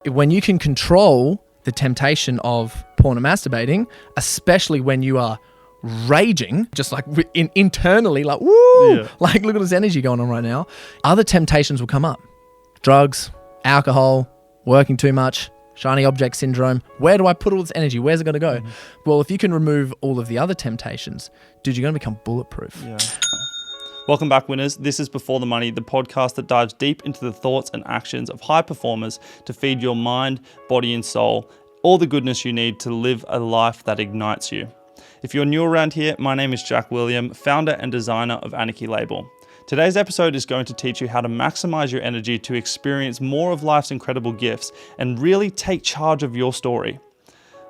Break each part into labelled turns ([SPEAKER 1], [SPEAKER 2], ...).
[SPEAKER 1] When you can control the temptation of porn and masturbating, especially when you are raging, just like internally, like, woo, like look at this energy going on right now, other temptations will come up. Drugs, alcohol, working too much, shiny object syndrome. Where do I put all this energy? Where's it going to go? Well, if you can remove all of the other temptations, dude, you're going to become bulletproof.
[SPEAKER 2] Yeah. Welcome back, winners. This is Before the Money, the podcast that dives deep into the thoughts and actions of high performers to feed your mind, body, and soul all the goodness you need to live a life that ignites you. If you're new around here, my name is Jack William, founder and designer of Anarchy Label. Today's episode is going to teach you how to maximize your energy to experience more of life's incredible gifts and really take charge of your story.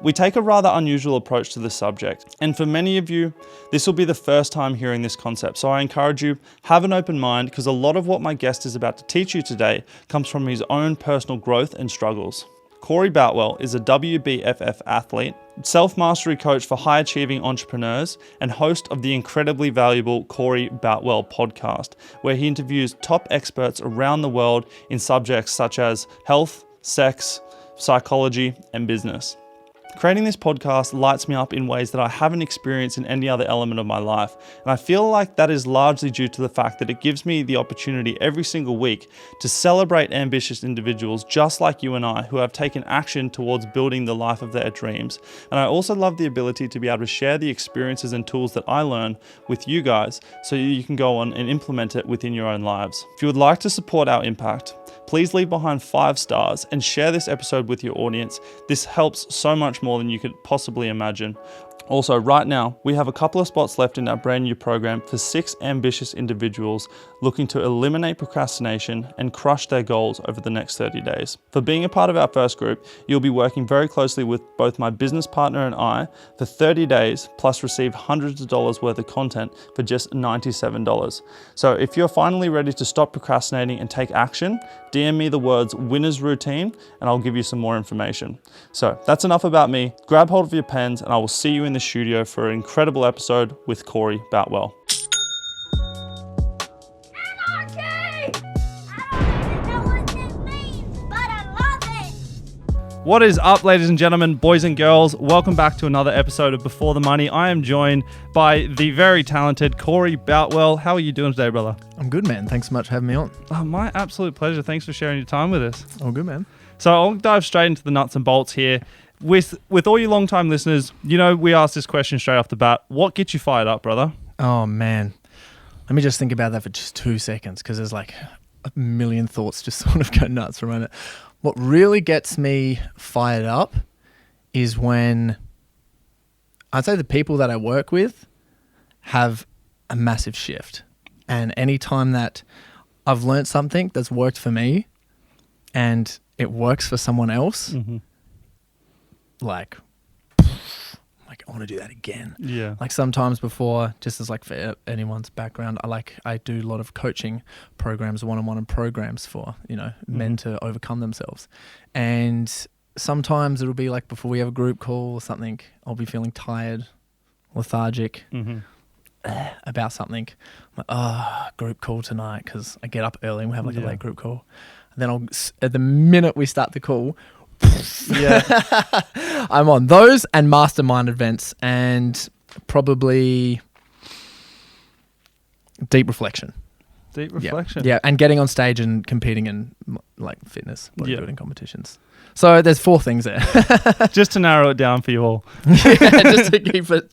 [SPEAKER 2] We take a rather unusual approach to this subject, and for many of you, this will be the first time hearing this concept, so I encourage you, have an open mind, because a lot of what my guest is about to teach you today comes from his own personal growth and struggles. Corey Boutwell is a WBFF athlete, self-mastery coach for high-achieving entrepreneurs, and host of the incredibly valuable Corey Boutwell Podcast, where he interviews top experts around the world in subjects such as health, sex, psychology, and business. Creating this podcast lights me up in ways that I haven't experienced in any other element of my life, and I feel like that is largely due to the fact that it gives me the opportunity every single week to celebrate ambitious individuals just like you and I who have taken action towards building the life of their dreams. And I also love the ability to be able to share the experiences and tools that I learn with you guys so you can go on and implement it within your own lives. If you would like to support our impact, please leave behind 5 stars and share this episode with your audience. This helps so much more than you could possibly imagine. Also, right now, we have a couple of spots left in our brand new program for 6 ambitious individuals looking to eliminate procrastination and crush their goals over the next 30 days. For being a part of our first group, you'll be working very closely with both my business partner and I for 30 days, plus receive hundreds of dollars worth of content for just $97. So if you're finally ready to stop procrastinating and take action, DM me the words winner's routine and I'll give you some more information. So that's enough about me. Grab hold of your pens and I will see you in the studio for an incredible episode with Corey Boutwell. What is up, ladies and gentlemen, boys and girls? Welcome back to another episode of Before the Money. I am joined by the very talented Corey Boutwell. How are you doing today, brother?
[SPEAKER 1] I'm good, man. Thanks so much for having me on.
[SPEAKER 2] Oh, my absolute pleasure. Thanks for sharing your time with us.
[SPEAKER 1] Oh, good, man.
[SPEAKER 2] So I'll dive straight into the nuts and bolts here. With all your long-time listeners, you know we ask this question straight off the bat. What gets you fired up, brother?
[SPEAKER 1] Oh, man. Let me just think about that for just 2 seconds because there's like a million thoughts just sort of go nuts for a moment. What really gets me fired up is when I'd say the people that I work with have a massive shift. And anytime that I've learned something that's worked for me and it works for someone else, like I want to do that again. Yeah. Like sometimes before, just as like for anyone's background, I do a lot of coaching programs, one-on-one programs for, men to overcome themselves. And sometimes it'll be like before we have a group call or something, I'll be feeling tired, lethargic about something. I'm like, group call tonight, because I get up early and we have like a late group call. And then at the minute we start the call, I'm on those and mastermind events and probably deep reflection.
[SPEAKER 2] Yeah,
[SPEAKER 1] and getting on stage and competing in like fitness, bodybuilding competitions. So there's 4 things there.
[SPEAKER 2] Just to narrow it down for you all.
[SPEAKER 1] Just to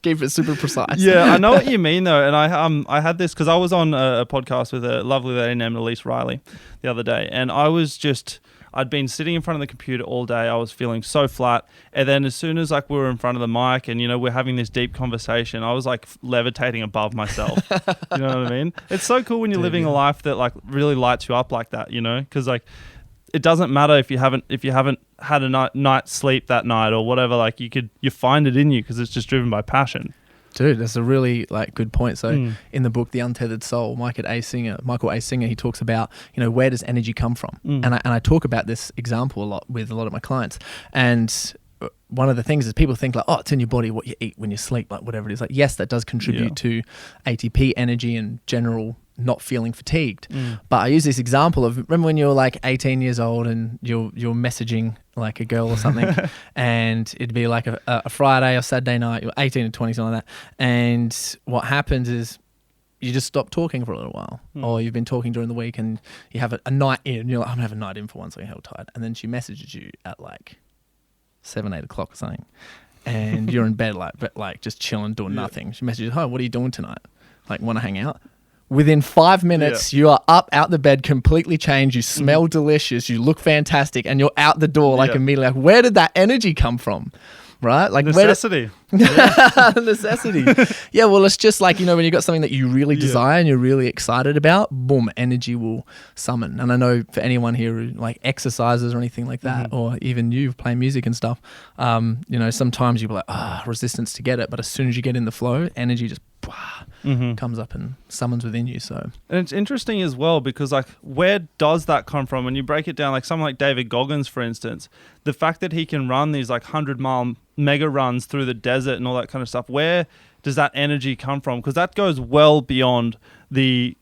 [SPEAKER 1] keep it super precise.
[SPEAKER 2] Yeah, I know what you mean though, and I had this because I was on a podcast with a lovely lady named Elise Riley the other day, and I'd been sitting in front of the computer all day. I was feeling so flat. And then as soon as we were in front of the mic and, we're having this deep conversation, I was like levitating above myself. You know what I mean? It's so cool when you're living a life that like really lights you up like that, because like it doesn't matter if you haven't had a night's sleep that night or whatever, like you find it in you because it's just driven by passion.
[SPEAKER 1] Dude, that's a really good point. So in the book, The Untethered Soul, Michael A. Singer, he talks about, where does energy come from? And I talk about this example a lot with a lot of my clients. And one of the things is people think like, it's in your body, what you eat when you sleep, like whatever it is. Like, yes, that does contribute to ATP energy and general not feeling fatigued. But I use this example of, remember when you were like 18 years old and you're messaging like a girl or something and it'd be like a Friday or Saturday night, you're 18 or 20, something like that. And what happens is you just stop talking for a little while, or you've been talking during the week and you have a night in and you're like, I'm gonna have a night in for once, I'm hell tired. And then she messages you at like 7, 8 o'clock or something. And you're in bed like just chilling, doing nothing. She messages, "Hi, what are you doing tonight? Like, want to hang out?" Within 5 minutes, you are up out the bed, completely changed. You smell delicious. You look fantastic, and you're out the door like immediately. Like, where did that energy come from? Right? Like
[SPEAKER 2] necessity.
[SPEAKER 1] Necessity. Yeah, well, it's just like, when you got something that you really desire and you're really excited about, boom, energy will summon. And I know for anyone here who like exercises or anything like that, or even you playing music and stuff, sometimes you'll be like, resistance to get it. But as soon as you get in the flow, energy just comes up and summons within you. So,
[SPEAKER 2] and it's interesting as well because like, where does that come from? When you break it down, like someone like David Goggins, for instance, the fact that he can run these like 100-mile mega runs through the desert and all that kind of stuff, where does that energy come from? Because that goes well beyond the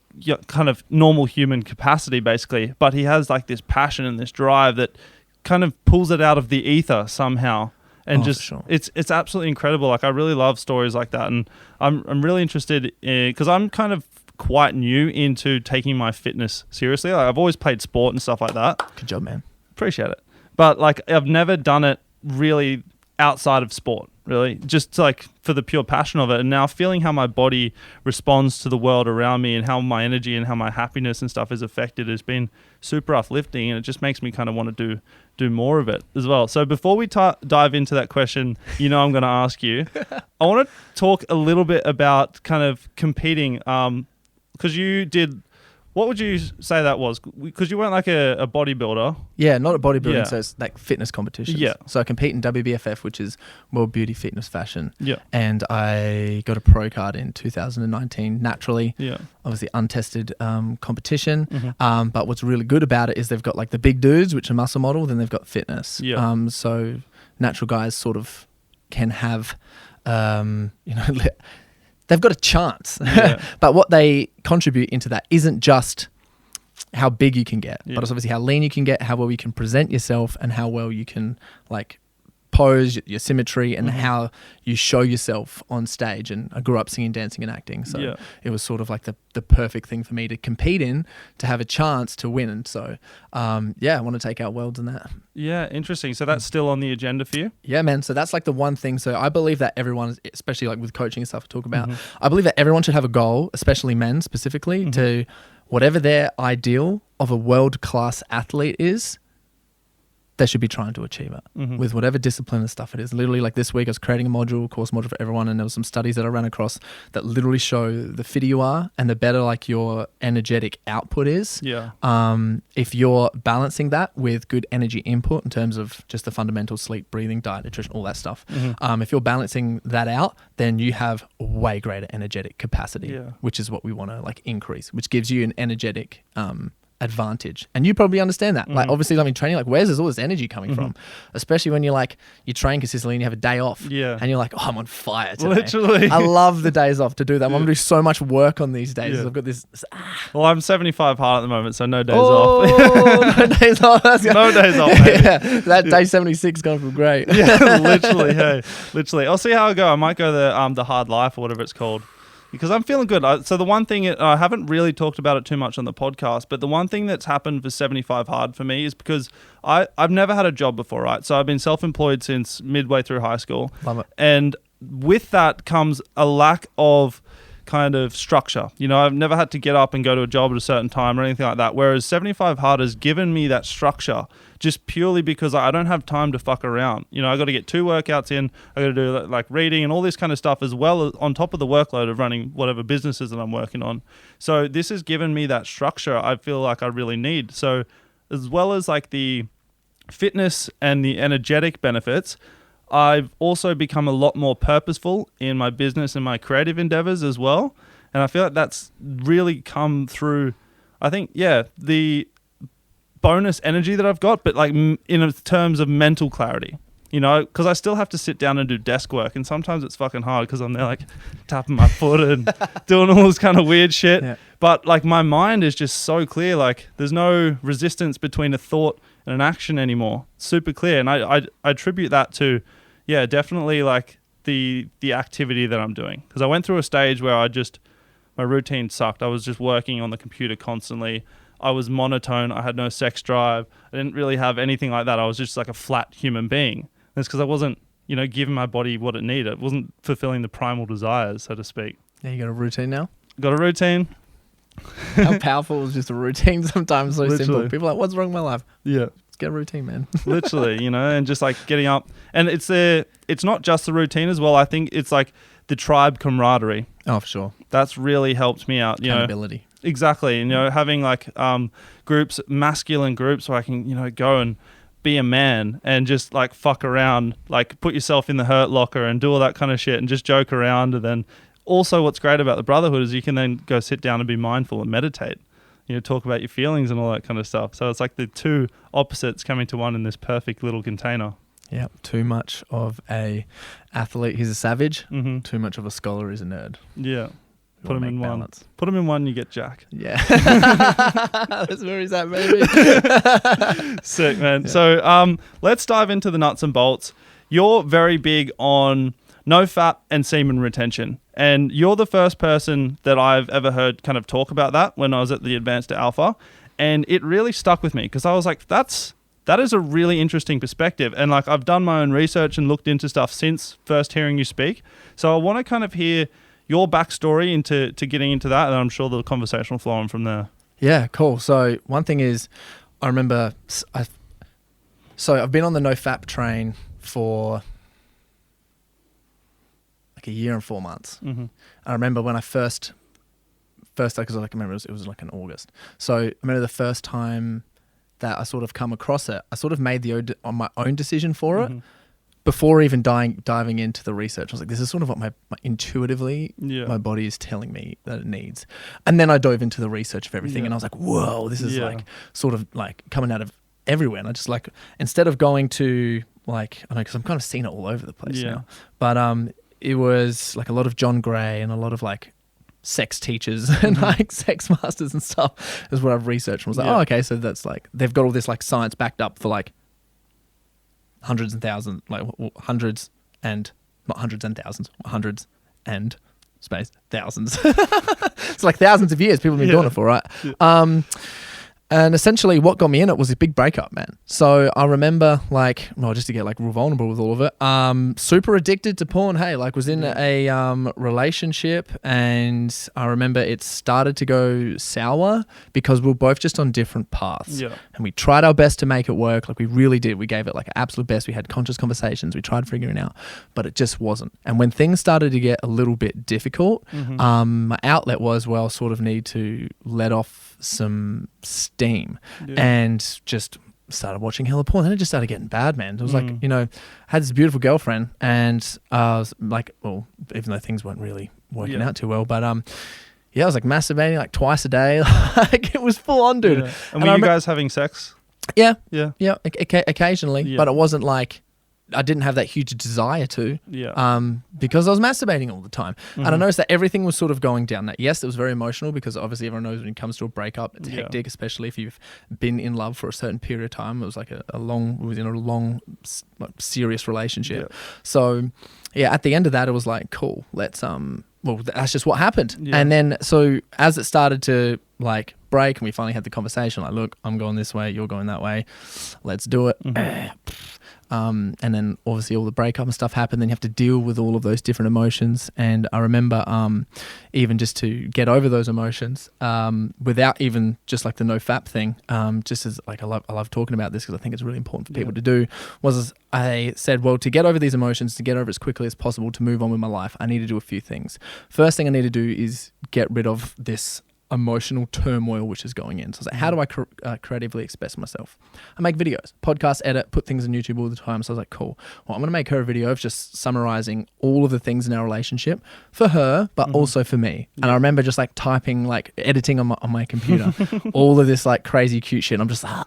[SPEAKER 2] kind of normal human capacity, basically. But he has like this passion and this drive that kind of pulls it out of the ether somehow. And it's absolutely incredible. Like, I really love stories like that, and I'm really interested in, because I'm kind of quite new into taking my fitness seriously. Like, I've always played sport and stuff like that.
[SPEAKER 1] Good job, man.
[SPEAKER 2] Appreciate it. But like, I've never done it really outside of sport, really, just like for the pure passion of it. And now feeling how my body responds to the world around me and how my energy and how my happiness and stuff is affected has been super uplifting, and it just makes me kind of want to do more of it as well. So before we dive into that question, I'm going to ask you, I want to talk a little bit about kind of competing, because you did. What would you say that was? Because you weren't like a bodybuilder.
[SPEAKER 1] Yeah, not a bodybuilding, so it's like fitness competitions.
[SPEAKER 2] Yeah.
[SPEAKER 1] So I compete in WBFF, which is World Beauty Fitness Fashion.
[SPEAKER 2] Yeah.
[SPEAKER 1] And I got a pro card in 2019, naturally.
[SPEAKER 2] Yeah.
[SPEAKER 1] Obviously untested competition. But what's really good about it is they've got like the big dudes, which are muscle model, then they've got fitness.
[SPEAKER 2] Yeah.
[SPEAKER 1] So natural guys sort of can have, they've got a chance. But what they contribute into that isn't just how big you can get, but it's obviously how lean you can get, how well you can present yourself, and how well you can like pose, your symmetry, and how you show yourself on stage. And I grew up singing, dancing, and acting, so it was sort of like the perfect thing for me to compete in, to have a chance to win. And so I want to take out worlds in that. Yeah,
[SPEAKER 2] interesting. So that's still on the agenda for you?
[SPEAKER 1] Yeah, man. So that's like the one thing. So I believe that everyone, especially like with coaching and stuff I talk about, I believe that everyone should have a goal, especially men specifically, to whatever their ideal of a world-class athlete is, they should be trying to achieve it with whatever discipline and stuff it is. Literally, like this week I was creating a course module for everyone, and there were some studies that I ran across that literally show the fitter you are and the better like your energetic output is.
[SPEAKER 2] Yeah.
[SPEAKER 1] If you're balancing that with good energy input in terms of just the fundamental sleep, breathing, diet, nutrition, all that stuff. If you're balancing that out, then you have way greater energetic capacity, which is what we want to like increase, which gives you an energetic advantage. And you probably understand that. Like obviously, training, like where's all this energy coming from? Especially when you're like, you train consistently and you have a day off. Yeah. And you're like, oh, I'm on fire today.
[SPEAKER 2] Literally.
[SPEAKER 1] I love the days off to do that. I'm gonna do so much work on these days. I've got this.
[SPEAKER 2] Well, I'm 75 hard at the moment, so no days off.
[SPEAKER 1] No days off.
[SPEAKER 2] No days off, baby.
[SPEAKER 1] That day 76 gone from great.
[SPEAKER 2] Literally. Hey, literally. I'll see how I go. I might go the hard life or whatever it's called, because I'm feeling good. So the one thing, I haven't really talked about it too much on the podcast, but the one thing that's happened for 75 Hard for me is because I've never had a job before, right? So I've been self-employed since midway through high school.
[SPEAKER 1] Love it.
[SPEAKER 2] And with that comes a lack of kind of structure. I've never had to get up and go to a job at a certain time or anything like that. Whereas 75 Hard has given me that structure just purely because I don't have time to fuck around. I got to get 2 workouts in. I got to do like reading and all this kind of stuff, as well as on top of the workload of running whatever businesses that I'm working on. So this has given me that structure I feel like I really need. So as well as like the fitness and the energetic benefits, I've also become a lot more purposeful in my business and my creative endeavors as well. And I feel like that's really come through, I think, the bonus energy that I've got, but like in terms of mental clarity. you know, because I still have to sit down and do desk work, and sometimes it's fucking hard because I'm there like tapping my foot and doing all this kind of weird shit. Yeah. But like my mind is just so clear. Like there's no resistance between a thought and an action anymore. Super clear. And I attribute that to, definitely like the activity that I'm doing. Because I went through a stage where my routine sucked. I was just working on the computer constantly. I was monotone. I had no sex drive. I didn't really have anything like that. I was just like a flat human being. And it's because I wasn't, giving my body what it needed. It wasn't fulfilling the primal desires, so to speak.
[SPEAKER 1] Yeah, you got a routine now?
[SPEAKER 2] Got a routine.
[SPEAKER 1] How powerful is just a routine sometimes? So
[SPEAKER 2] Literally.
[SPEAKER 1] simple. People are like, what's wrong with my life?
[SPEAKER 2] Yeah.
[SPEAKER 1] Let's get a routine, man.
[SPEAKER 2] Literally, and just like getting up. And it's not just the routine as well. I think it's like the tribe camaraderie.
[SPEAKER 1] Oh, for sure.
[SPEAKER 2] That's really helped me out.
[SPEAKER 1] Accountability.
[SPEAKER 2] Exactly. And, having like groups, masculine groups where I can, go and be a man and just like fuck around, like put yourself in the hurt locker and do all that kind of shit and just joke around. And then also what's great about the brotherhood is you can then go sit down and be mindful and meditate, talk about your feelings and all that kind of stuff. So it's like the two opposites coming to one in this perfect little container.
[SPEAKER 1] Yeah. Too much of a athlete, he's a savage.
[SPEAKER 2] Mm-hmm.
[SPEAKER 1] Too much of a scholar, he's a nerd.
[SPEAKER 2] Yeah. Put them in balance. Put them in one, you get Jack.
[SPEAKER 1] Yeah. That's where he's at, baby.
[SPEAKER 2] Sick, man.
[SPEAKER 1] Yeah.
[SPEAKER 2] So let's dive into the nuts and bolts. You're very big on no fap and semen retention. And you're the first person that I've ever heard kind of talk about that when I was at the Advanced to Alpha. And it really stuck with me because I was like, that is a really interesting perspective. And like I've done my own research and looked into stuff since first hearing you speak. So I want to kind of hear your backstory into getting into that, and I'm sure the conversation will flow on from there. Yeah,
[SPEAKER 1] cool. So one thing is, I remember, I've been on the no fap train for like a year and 4 months.
[SPEAKER 2] Mm-hmm.
[SPEAKER 1] I remember when I first, because I remember it was like in August. So I remember the first time that I sort of come across it, I sort of made on my own decision for it. Before even diving into the research. I was like, this is sort of what my intuitively my body is telling me that it needs. And then I dove into the research of everything and I was like, whoa, this is like sort of like coming out of everywhere. And I just like, instead of going to like, I know, because I'm kind of seeing it all over the place now, but it was like a lot of John Gray and a lot of like sex teachers and like sex masters and stuff is what I've researched. And I was like, oh, okay, so that's like, they've got all this like science backed up for like hundreds and thousands, like hundreds and not hundreds and thousands, hundreds and space thousands. It's like thousands of years people have been doing it for, right? Yeah. And essentially what got me in it was a big breakup, man. So I remember like, well, just to get like real vulnerable with all of it, super addicted to porn. Hey, like was in a relationship, and I remember it started to go sour because we were both just on different paths. Yeah. And we tried our best to make it work. Like we really did. We gave it like absolute best. We had conscious conversations. We tried figuring it out, but it just wasn't. And when things started to get a little bit difficult, my outlet was, well, sort of need to let off some steam and just started watching hella porn. Then it just started getting bad, man. It was like, I had this beautiful girlfriend and I was like, well, even though things weren't really working out too well, but I was like masturbating like twice a day. Like it was full on, dude.
[SPEAKER 2] Yeah. And were you guys having sex?
[SPEAKER 1] Yeah. Occasionally, but it wasn't like, I didn't have that huge desire to, because I was masturbating all the time. And I noticed that everything was sort of going down that. Yes, it was very emotional because obviously everyone knows when it comes to a breakup, it's hectic, especially if you've been in love for a certain period of time. It was like a long, like, serious relationship. Yeah. So at the end of that, it was like, cool, let's, well, that's just what happened. Yeah. And then, so as it started to like break and we finally had the conversation, like, look, I'm going this way, you're going that way, let's do it. And then obviously all the breakup and stuff happened. Then you have to deal with all of those different emotions. And I remember even just to get over those emotions without even just like the no fap thing, just as like I love talking about this because I think it's really important for people to do, was I said, well, to get over these emotions, to get over as quickly as possible, to move on with my life, I need to do a few things. First thing I need to do is get rid of this emotional turmoil which is going in. So I was like, how do I creatively express myself? I make videos, podcast, edit, put things on YouTube all the time. So I was like, cool. Well, I'm going to make her a video of just summarizing all of the things in our relationship for her, but also for me. Yeah. And I remember just like typing, like editing on my computer, all of this like crazy cute shit. I'm just like,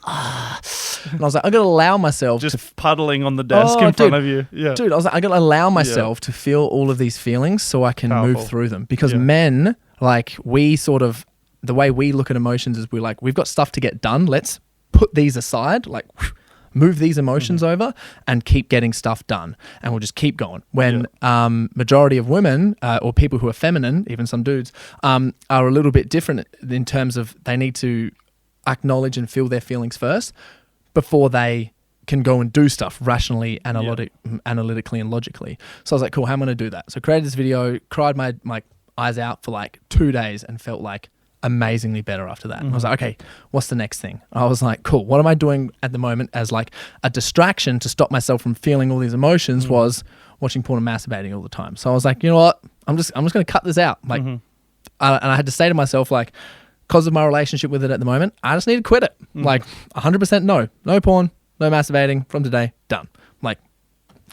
[SPEAKER 1] And I was like, I got to allow myself
[SPEAKER 2] just puddling on the desk in front of you. Yeah.
[SPEAKER 1] Dude, I was like, I got to allow myself to feel all of these feelings so I can move through them. Because men, like, we sort of, the way we look at emotions is we're like, we've got stuff to get done. Let's put these aside, like move these emotions over and keep getting stuff done. And we'll just keep going. When majority of women or people who are feminine, even some dudes, are a little bit different in terms of they need to acknowledge and feel their feelings first before they can go and do stuff rationally, analytically and logically. So I was like, cool, how am I going to do that? So I created this video, cried my eyes out for like 2 days and felt like amazingly better after that. And I was like, okay, what's the next thing? I was like, cool, what am I doing at the moment as like a distraction to stop myself from feeling all these emotions was watching porn and masturbating all the time. So I was like, you know what? I'm just going to cut this out. Like, and I had to say to myself, like, because of my relationship with it at the moment, I just need to quit it. Like 100% no porn, no masturbating from today, done. Like,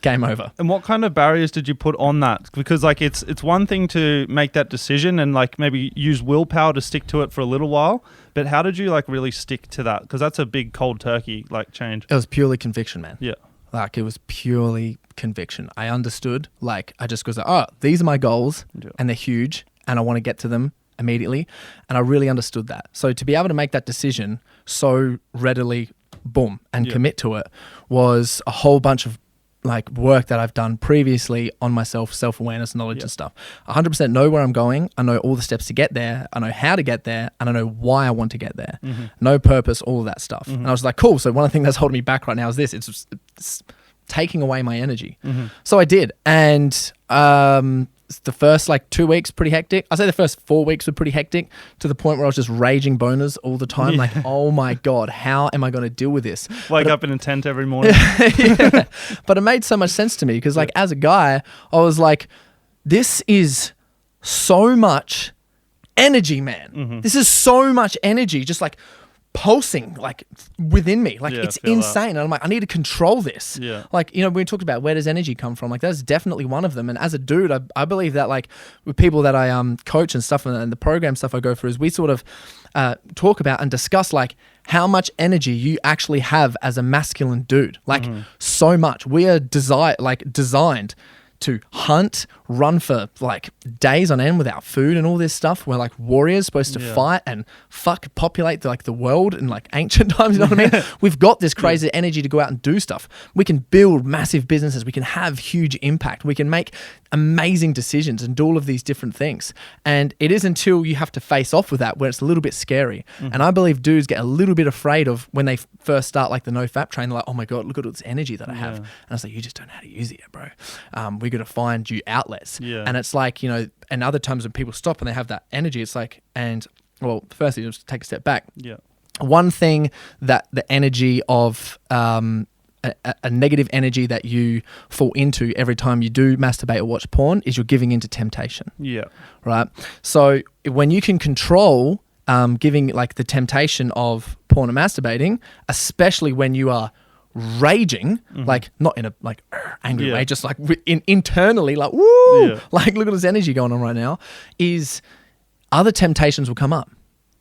[SPEAKER 1] game over.
[SPEAKER 2] And what kind of barriers did you put on that? Because like it's one thing to make that decision and like maybe use willpower to stick to it for a little while, but how did you like really stick to that? Because that's a big cold turkey like change.
[SPEAKER 1] It was purely conviction, man.
[SPEAKER 2] Yeah.
[SPEAKER 1] Like it was purely conviction. I understood, like I just was like, oh, these are my goals and they're huge and I want to get to them immediately. And I really understood that. So to be able to make that decision so readily, boom, and commit to it was a whole bunch of like work that I've done previously on myself, self-awareness, knowledge and stuff. 100% know where I'm going. I know all the steps to get there. I know how to get there and I know why I want to get there. No purpose, all of that stuff. And I was like, cool. So one of the things that's holding me back right now is this. It's taking away my energy. So I did. And the first like 2 weeks, pretty hectic. I'd say the first 4 weeks were pretty hectic to the point where I was just raging boners all the time. Like, oh my God, how am I going to deal with this?
[SPEAKER 2] Wake up in a tent every morning.
[SPEAKER 1] But it made so much sense to me because like as a guy, I was like, this is so much energy, man. This is so much energy just like pulsing like within me. Like it's insane. And I'm like, I need to control this. Like, you know, we talked about where does energy come from? Like that's definitely one of them. And as a dude, I believe that like with people that I coach and stuff and the program stuff I go through is we sort of talk about and discuss like how much energy you actually have as a masculine dude. Like so much. We are designed to hunt, run for like days on end without food and all this stuff. We're like warriors supposed to fight and populate the world in like ancient times, you know what I mean? We've got this crazy energy to go out and do stuff. We can build massive businesses. We can have huge impact. We can make amazing decisions and do all of these different things. And it is until you have to face off with that where it's a little bit scary. And I believe dudes get a little bit afraid of when they first start like the no fap train. They're like, oh my God, look at all this energy that I have. And I was like, you just don't know how to use it yet, bro. We're going to find you outlets. And it's like, you know, and other times when people stop and they have that energy, it's like, and well, firstly, just take a step back. One thing that the energy of a negative energy that you fall into every time you do masturbate or watch porn is you're giving into temptation. Right. So when you can control giving like the temptation of porn and masturbating, especially when you are raging, like not in a like angry way, just like internally like woo, like look at this energy going on right now, is other temptations will come up.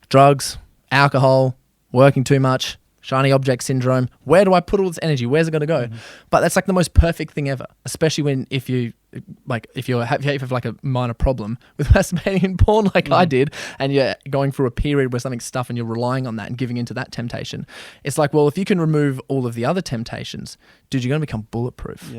[SPEAKER 1] Drugs, alcohol, working too much, shiny object syndrome. Where do I put all this energy? Where's it going to go? But that's like the most perfect thing ever, especially if you have like a minor problem with masturbating and porn like I did, and you're going through a period where something's stuff and you're relying on that and giving into that temptation. It's like, well, if you can remove all of the other temptations, dude, you're going to become bulletproof.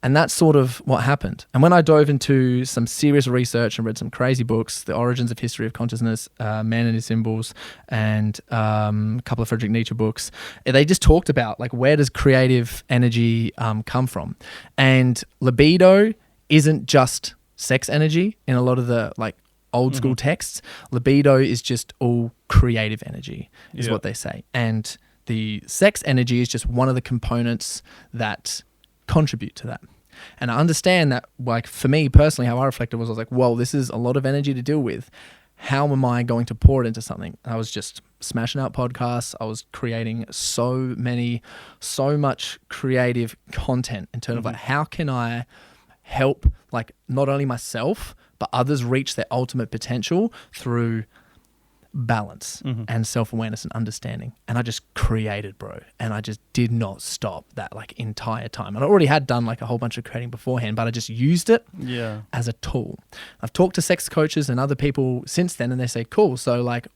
[SPEAKER 1] And that's sort of what happened. And when I dove into some serious research and read some crazy books, The Origins of History of Consciousness, Man and His Symbols, and a couple of Friedrich Nietzsche books, they just talked about like where does creative energy come from? And libido isn't just sex energy in a lot of the like old school texts. Libido is just all creative energy is what they say. And the sex energy is just one of the components that contribute to that. And I understand that, like for me personally, how I reflected was I was like, whoa, this is a lot of energy to deal with. How am I going to pour it into something? And I was just smashing out podcasts. I was creating so much creative content in terms of like, how can I help like not only myself, but others reach their ultimate potential through balance and self-awareness and understanding. And I just created, bro. And I just did not stop that like entire time. And I already had done like a whole bunch of creating beforehand, but I just used it as a tool. I've talked to sex coaches and other people since then, and they say, cool. So like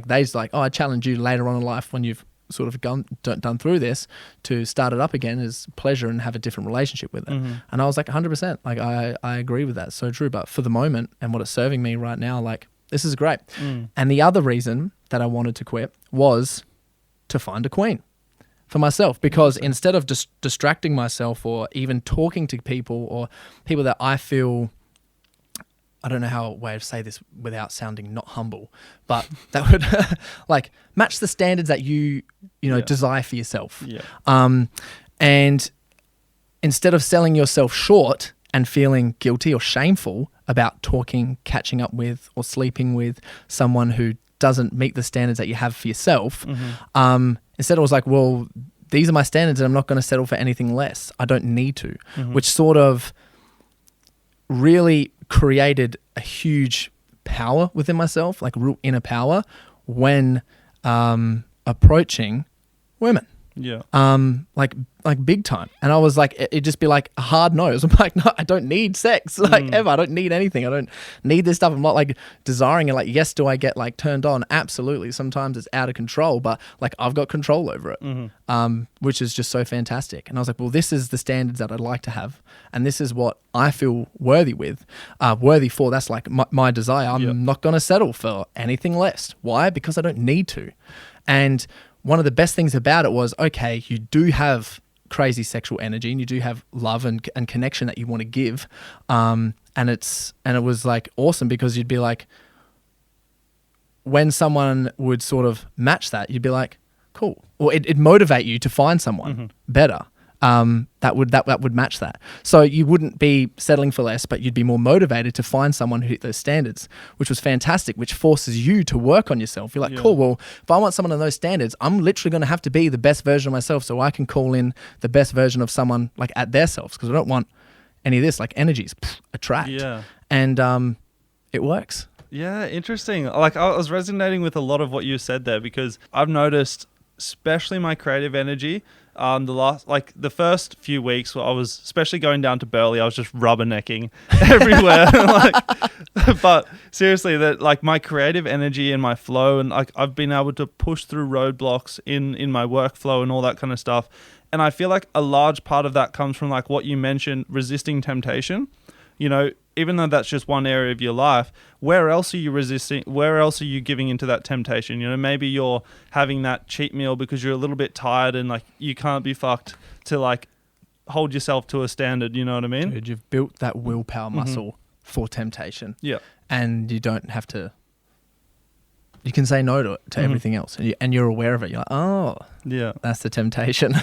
[SPEAKER 1] they's like, oh, I challenge you later on in life when you've sort of done through this to start it up again as pleasure and have a different relationship with it. And I was like 100%, like I agree with that. So true. But for the moment and what it's serving me right now, like, this is great. And the other reason that I wanted to quit was to find a queen for myself, because instead of just distracting myself or even talking to people or people that I feel, I don't know how a way to say this without sounding not humble, but that would like match the standards that you desire for yourself. And instead of selling yourself short and feeling guilty or shameful about talking, catching up with, or sleeping with someone who doesn't meet the standards that you have for yourself, instead I was like, well, these are my standards and I'm not going to settle for anything less. I don't need to, which sort of really created a huge power within myself, like real inner power when approaching women. Like big time. And I was like, it'd just be like a hard nose. I'm like, no, I don't need sex, like ever. I don't need anything. I don't need this stuff. I'm not like desiring it. Like, yes, do I get like turned on? Absolutely. Sometimes it's out of control, but like I've got control over it, which is just so fantastic. And I was like, well, this is the standards that I'd like to have. And this is what I feel worthy for. That's like my desire. I'm not going to settle for anything less. Why? Because I don't need to. And one of the best things about it was, okay, you do have crazy sexual energy and you do have love and connection that you want to give. And it was like awesome, because you'd be like, when someone would sort of match that, you'd be like, cool. Or it'd motivate you to find someone better. That would match that. So you wouldn't be settling for less, but you'd be more motivated to find someone who hit those standards, which was fantastic, which forces you to work on yourself. You're like, cool, well, if I want someone on those standards, I'm literally going to have to be the best version of myself so I can call in the best version of someone like at their selves, because I don't want any of this, like energies, attract. And it works.
[SPEAKER 2] Yeah, interesting. Like I was resonating with a lot of what you said there, because I've noticed, especially my creative energy, the first few weeks I was, especially going down to Burleigh, I was just rubbernecking everywhere. But seriously, that like my creative energy and my flow, and like I've been able to push through roadblocks in my workflow and all that kind of stuff. And I feel like a large part of that comes from like what you mentioned, resisting temptation. You know, even though that's just one area of your life, where else are you resisting? Where else are you giving into that temptation? You know, maybe you're having that cheat meal because you're a little bit tired and like you can't be fucked to like hold yourself to a standard. You know what I mean?
[SPEAKER 1] Dude, you've built that willpower muscle for temptation.
[SPEAKER 2] Yeah. And
[SPEAKER 1] you don't have to, you can say no to it, to everything else. And you're aware of it. You're like, oh, yeah, that's the temptation.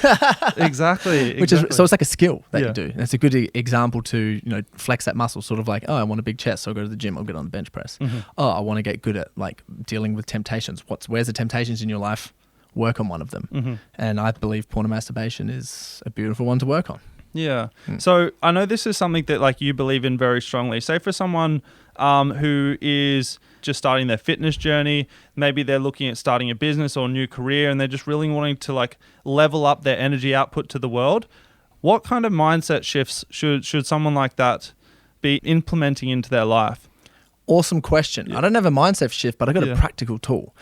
[SPEAKER 2] Exactly.
[SPEAKER 1] So it's like a skill that you do. It's a good example to, flex that muscle, sort of like, oh, I want a big chest, so I'll go to the gym, I'll get on the bench press. Oh, I want to get good at like dealing with temptations. Where's the temptations in your life? Work on one of them. And I believe porn and masturbation is a beautiful one to work on.
[SPEAKER 2] Yeah. So I know this is something that like you believe in very strongly. Say for someone who is just starting their fitness journey, maybe they're looking at starting a business or a new career, and they're just really wanting to like level up their energy output to the world. What kind of mindset shifts should someone like that be implementing into their life?
[SPEAKER 1] Awesome question. I don't have a mindset shift, but I got a practical tool.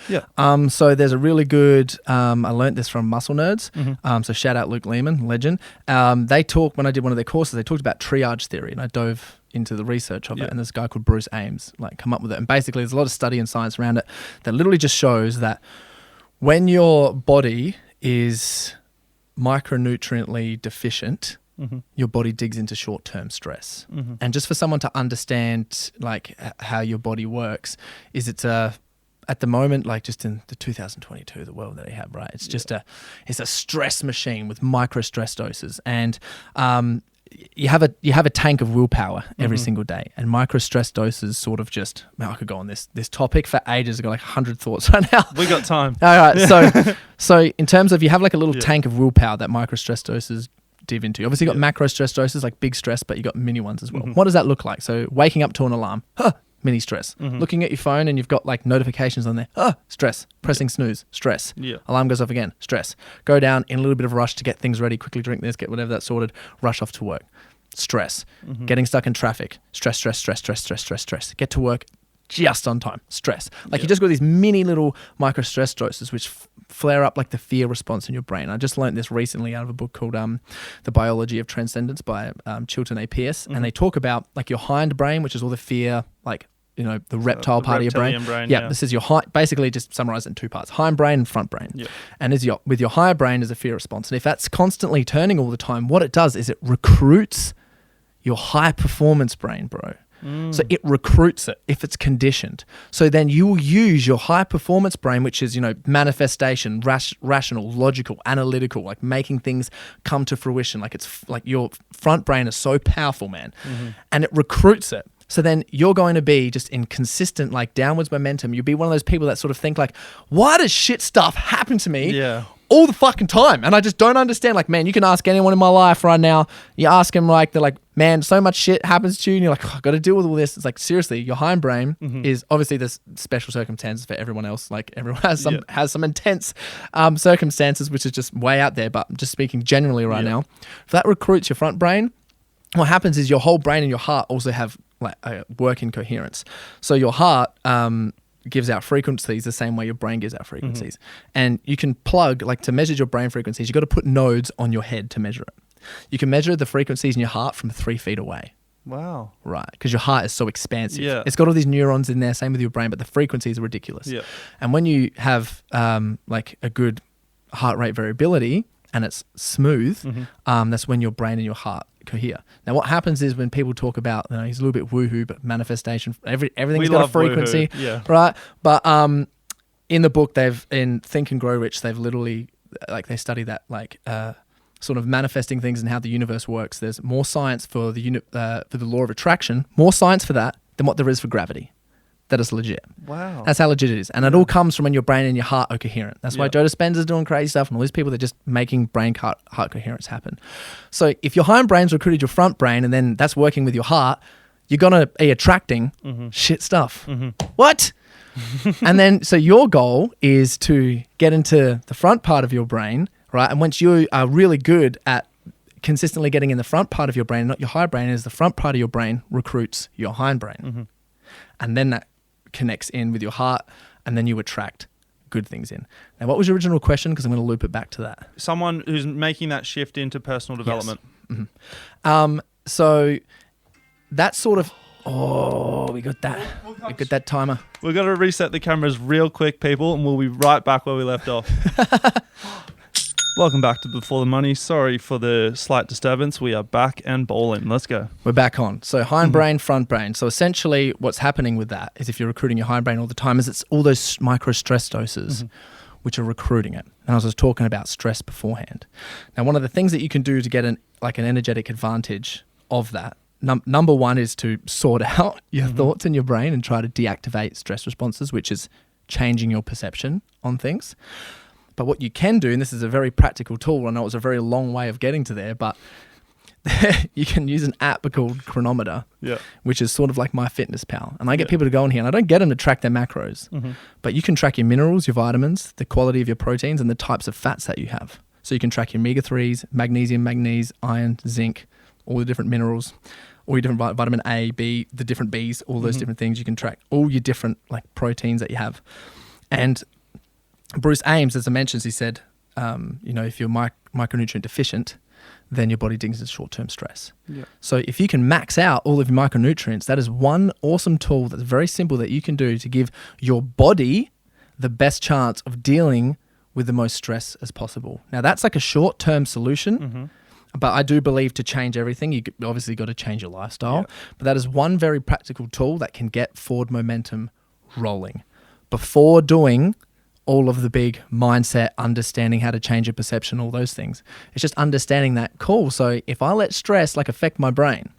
[SPEAKER 2] So
[SPEAKER 1] there's a really good, I learned this from Muscle Nerds. So shout out Luke Lehman, legend. They talk, when I did one of their courses, they talked about triage theory, and I dove into the research of it. And this guy called Bruce Ames, like, come up with it. And basically there's a lot of study and science around it that literally just shows that when your body is micronutriently deficient, your body digs into short-term stress. And just for someone to understand like how your body works, is it's at the moment, like just in the 2022, the world that we have, right? It's just it's a stress machine with micro stress doses. And you have a tank of willpower every single day, and micro stress doses sort of just, man, I could go on this topic for ages. I've got like 100 thoughts right now.
[SPEAKER 2] We got time.
[SPEAKER 1] All right. So in terms of, you have like a little tank of willpower that micro stress doses dive into. Obviously you got macro stress doses, like big stress, but you got mini ones as well. What does that look like? So waking up to an alarm, mini stress. Looking at your phone and you've got like notifications on there. Stress. Pressing snooze. Stress.
[SPEAKER 2] Yeah.
[SPEAKER 1] Alarm goes off again. Stress. Go down in a little bit of a rush to get things ready. Quickly drink this, get whatever that's sorted. Rush off to work. Stress. Getting stuck in traffic. Stress. Get to work just on time. Stress. Like you just got these mini little micro stress doses which flare up like the fear response in your brain. I just learned this recently out of a book called The Biology of Transcendence by Chilton A. Pierce. And they talk about like your hind brain, which is all the fear, like, you know, the reptile part of your brain. This is your basically just summarize it in two parts: hind brain and front brain. And with your higher brain is a fear response. And if that's constantly turning all the time, what it does is it recruits your high performance brain, bro. So it recruits it if it's conditioned. So then you will use your high performance brain, which is, you know, manifestation, rational, logical, analytical, like making things come to fruition. Like it's like your front brain is so powerful, man. And it recruits it. So then you're going to be just in consistent, like downwards momentum. You'll be one of those people that sort of think like, why does shit stuff happen to me? All the fucking time? And I just don't understand. Like, man, you can ask anyone in my life right now. You ask them, like, they're like, man, so much shit happens to you. And you're like, I got to deal with all this. It's like, seriously, your hind brain is obviously there's special circumstances for everyone else. Like everyone has some intense circumstances, which is just way out there. But I'm just speaking generally right now. If that recruits your front brain, what happens is your whole brain and your heart also have like work in coherence. So your heart, gives out frequencies the same way your brain gives out frequencies. And you can plug, like to measure your brain frequencies, you got to put nodes on your head to measure it. You can measure the frequencies in your heart from 3 feet away.
[SPEAKER 2] Wow.
[SPEAKER 1] Right. Because your heart is so expansive.
[SPEAKER 2] Yeah.
[SPEAKER 1] It's got all these neurons in there, same with your brain, but the frequencies are ridiculous.
[SPEAKER 2] Yeah.
[SPEAKER 1] And when you have like a good heart rate variability and it's smooth, that's when your brain and your heart cohere. Now, what happens is when people talk about, you know, he's a little bit woohoo, but manifestation, everything's got a frequency, right? But in the book, in Think and Grow Rich, they've literally, like, they study that, like, sort of manifesting things and how the universe works. There's more science for the law of attraction, more science for that than what there is for gravity. That is legit.
[SPEAKER 2] Wow.
[SPEAKER 1] That's how legit it is. And it all comes from when your brain and your heart are coherent. That's why Joe Dispenza's doing crazy stuff and all these people that are just making brain-heart coherence happen. So if your hind brain's recruited your front brain and then that's working with your heart, you're going to be attracting shit stuff. What? And then, so your goal is to get into the front part of your brain, right? And once you are really good at consistently getting in the front part of your brain, not your high brain, is the front part of your brain recruits your hind brain. And then that connects in with your heart, and then you attract good things in. Now, what was your original question? Because I'm going to loop it back to that.
[SPEAKER 2] Someone who's making that shift into personal development.
[SPEAKER 1] Yes. So that's sort of, we got that. We got that timer.
[SPEAKER 2] We've got to reset the cameras real quick, people, and we'll be right back where we left off. Welcome back to Before the Money. Sorry for the slight disturbance. We are back and bowling. Let's go.
[SPEAKER 1] We're back on. So hind brain, front brain. So essentially what's happening with that is if you're recruiting your hind brain all the time is it's all those micro stress doses which are recruiting it. And I was just talking about stress beforehand. Now, one of the things that you can do to get an energetic advantage of that, number one is to sort out your thoughts in your brain and try to deactivate stress responses, which is changing your perception on things. But what you can do, and this is a very practical tool, I know it's a very long way of getting to there, but you can use an app called Chronometer, which is sort of like MyFitnessPal. And I get people to go in here, and I don't get them to track their macros, but you can track your minerals, your vitamins, the quality of your proteins, and the types of fats that you have. So you can track your omega-3s, magnesium, manganese, iron, zinc, all the different minerals, all your different vitamin A, B, the different Bs, all those different things. You can track all your different like proteins that you have. And Bruce Ames, as I mentioned, he said, you know, if you're micronutrient deficient, then your body digs into short-term stress. So if you can max out all of your micronutrients, that is one awesome tool that's very simple that you can do to give your body the best chance of dealing with the most stress as possible. Now, that's like a short-term solution, but I do believe to change everything, you obviously got to change your lifestyle. But that is one very practical tool that can get forward momentum rolling before doing all of the big mindset, understanding how to change your perception, all those things. It's just understanding that, cool, so if I let stress like affect my brain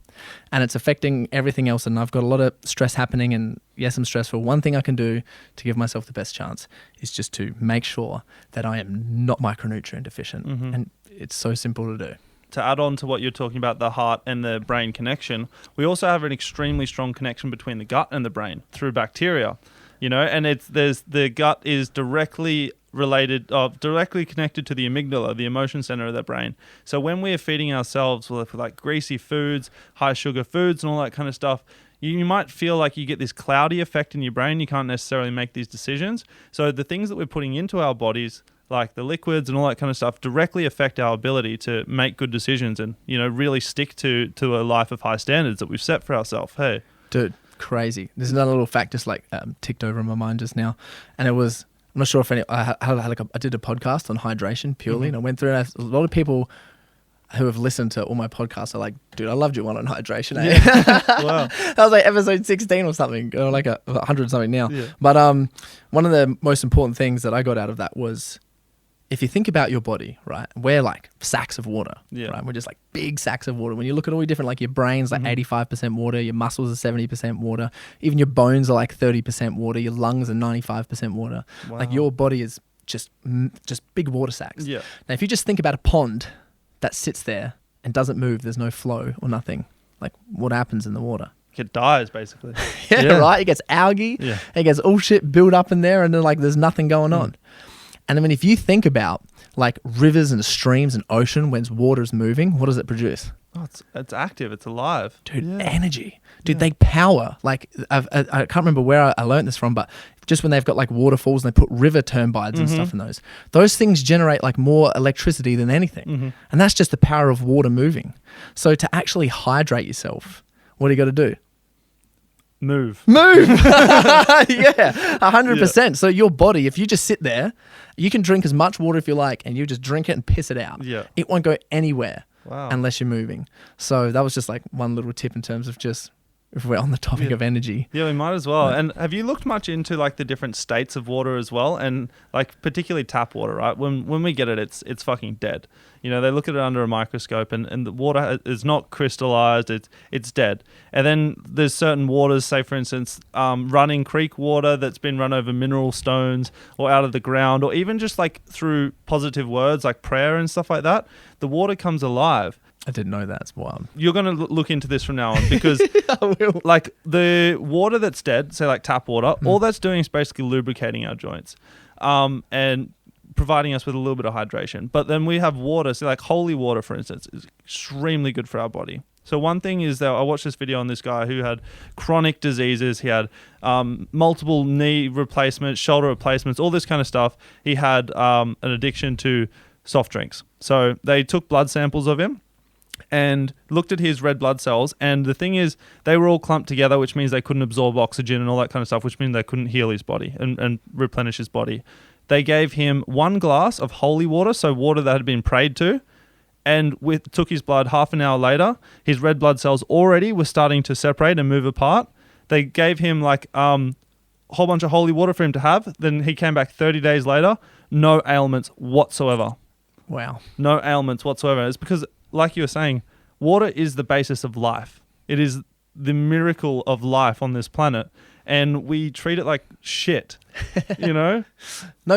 [SPEAKER 1] and it's affecting everything else and I've got a lot of stress happening and yes, I'm stressful, one thing I can do to give myself the best chance is just to make sure that I am not micronutrient deficient. And it's so simple to do.
[SPEAKER 2] to add on to what you're talking about, the heart and the brain connection, we also have an extremely strong connection between the gut and the brain through bacteria, and the gut is directly connected to the amygdala, the emotion center of the brain. So when we're feeding ourselves with like greasy foods, high sugar foods and all that kind of stuff, you might feel like you get this cloudy effect in your brain. You can't necessarily make these decisions. So the things that we're putting into our bodies, like the liquids and all that kind of stuff, directly affect our ability to make good decisions and, really stick to a life of high standards that we've set for ourselves. Hey. Dude,
[SPEAKER 1] crazy. There's another little fact just like ticked over in my mind just now. And it was, I'm not sure if I did a podcast on hydration purely, and I went through and a lot of people who have listened to all my podcasts are like, dude, I loved your one on hydration. Eh?
[SPEAKER 2] Yeah. Wow.
[SPEAKER 1] That was like episode 16 or something, or like 100 something now.
[SPEAKER 2] Yeah.
[SPEAKER 1] But one of the most important things that I got out of that was, if you think about your body, right, we're like sacks of water, right? We're just like big sacks of water. When you look at all the different, like your brain's like 85% water, your muscles are 70% water, even your bones are like 30% water, your lungs are 95% water. Wow. Like your body is just big water sacks. Yeah. Now, if you just think about a pond that sits there and doesn't move, there's no flow or nothing, like what happens in the water?
[SPEAKER 2] It dies, basically.
[SPEAKER 1] Yeah, right? It gets algae, it gets all shit built up in there, and then like there's nothing going on. And I mean, if you think about like rivers and streams and ocean, when water is moving, what does it produce?
[SPEAKER 2] Oh, it's active. It's alive.
[SPEAKER 1] Dude, energy. Dude, they power. Like, I can't remember where I learned this from, but just when they've got like waterfalls and they put river turbides and stuff in those things generate like more electricity than anything. And that's just the power of water moving. So to actually hydrate yourself, what do you got to do?
[SPEAKER 2] Move.
[SPEAKER 1] Yeah, 100%. So your body, if you just sit there, you can drink as much water if you like, and you just drink it and piss it out. Yeah. It won't go anywhere unless you're moving. So that was just like one little tip in terms of just, if we're on the topic of energy.
[SPEAKER 2] Yeah, we might as well. And have you looked much into like the different states of water as well? And like particularly tap water, right? When we get it, it's fucking dead. They look at it under a microscope and the water is not crystallized, it's dead. And then there's certain waters, say for instance, running creek water that's been run over mineral stones or out of the ground, or even just like through positive words like prayer and stuff like that, the water comes alive.
[SPEAKER 1] I didn't know that. It's wild.
[SPEAKER 2] You're going to look into this from now on because like the water that's dead, say like tap water, all that's doing is basically lubricating our joints and providing us with a little bit of hydration. But then we have water, so like holy water, for instance, is extremely good for our body. So one thing is that I watched this video on this guy who had chronic diseases. He had multiple knee replacements, shoulder replacements, all this kind of stuff. He had an addiction to soft drinks. So they took blood samples of him and looked at his red blood cells, and the thing is they were all clumped together, which means they couldn't absorb oxygen and all that kind of stuff, which means they couldn't heal his body and replenish his body. They gave him 1 glass of holy water, so water that had been prayed to, and took his blood. Half an hour later, his red blood cells already were starting to separate and move apart. They gave him like a whole bunch of holy water for him to have. Then he came back 30 days later, no ailments whatsoever.
[SPEAKER 1] Wow.
[SPEAKER 2] No ailments whatsoever. It's because, like you were saying, water is the basis of life. It is the miracle of life on this planet, and we treat it like shit.
[SPEAKER 1] No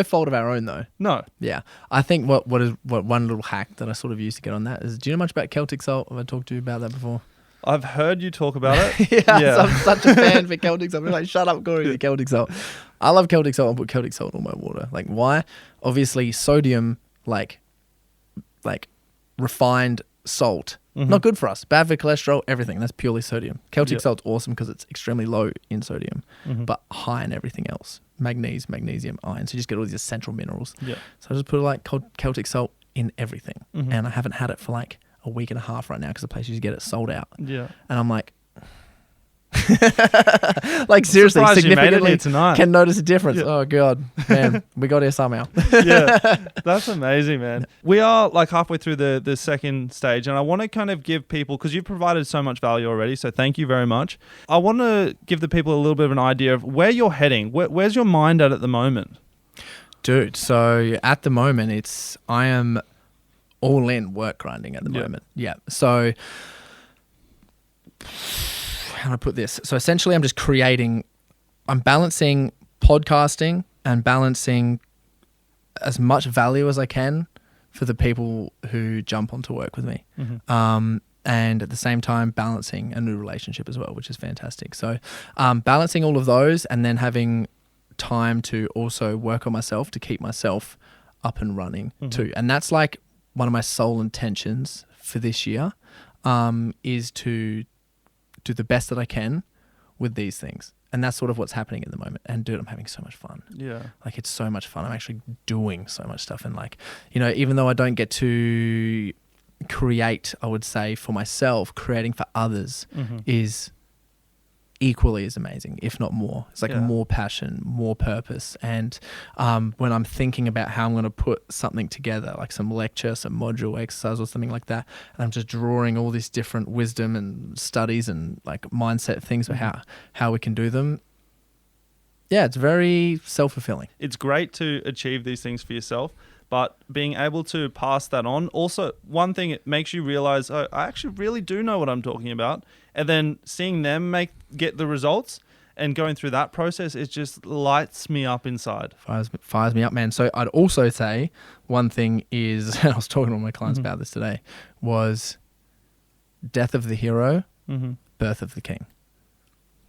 [SPEAKER 1] fault of our own though.
[SPEAKER 2] No.
[SPEAKER 1] Yeah. I think what one little hack that I sort of used to get on that is, do you know much about Celtic salt? Have I talked to you about that before?
[SPEAKER 2] I've heard you talk about it.
[SPEAKER 1] Yeah. So I'm such a fan for Celtic salt. I'm like, shut up, Corey, the Celtic salt. I love Celtic salt. I put Celtic salt in all my water. Like, why? Obviously sodium, like refined salt, not good for us. Bad for cholesterol, everything. That's purely sodium. Celtic salt's awesome because it's extremely low in sodium, but high in everything else. Magnesium, iron. So you just get all these essential minerals. Yeah. So I just put like Celtic salt in everything. And I haven't had it for like a week and a half right now because the place you get it sold out. Yeah. And I'm like, like seriously, significantly can notice a difference. Yeah. Oh god, man, we got here somehow.
[SPEAKER 2] Yeah, that's amazing, man. We are like halfway through the second stage, and I want to kind of give people, because you've provided so much value already, so thank you very much. I want to give the people a little bit of an idea of where you're heading. Where's your mind at the moment?
[SPEAKER 1] Dude, so at the moment I am all in work grinding at the moment. Yeah. So how do I put this? So essentially I'm balancing podcasting and balancing as much value as I can for the people who jump on to work with me. And at the same time balancing a new relationship as well, which is fantastic. So balancing all of those and then having time to also work on myself to keep myself up and running too. And that's like one of my sole intentions for this year, is to do the best that I can with these things. And that's sort of what's happening at the moment. And dude, I'm having so much fun.
[SPEAKER 2] Yeah.
[SPEAKER 1] Like it's so much fun. I'm actually doing so much stuff. And like, you know, even though I don't get to create, I would say for myself, creating for others is equally as amazing, if not more. It's like more passion, more purpose. And when I'm thinking about how I'm going to put something together, like some lecture, some module exercise or something like that, and I'm just drawing all this different wisdom and studies and like mindset things for how we can do them. Yeah, it's very self-fulfilling.
[SPEAKER 2] It's great to achieve these things for yourself, but being able to pass that on, also one thing, it makes you realize, oh, I actually really do know what I'm talking about. And then seeing them get the results and going through that process, it just lights me up inside.
[SPEAKER 1] Fires me up, man. So I'd also say one thing is, and I was talking to my clients about this today, was death of the hero, birth of the king.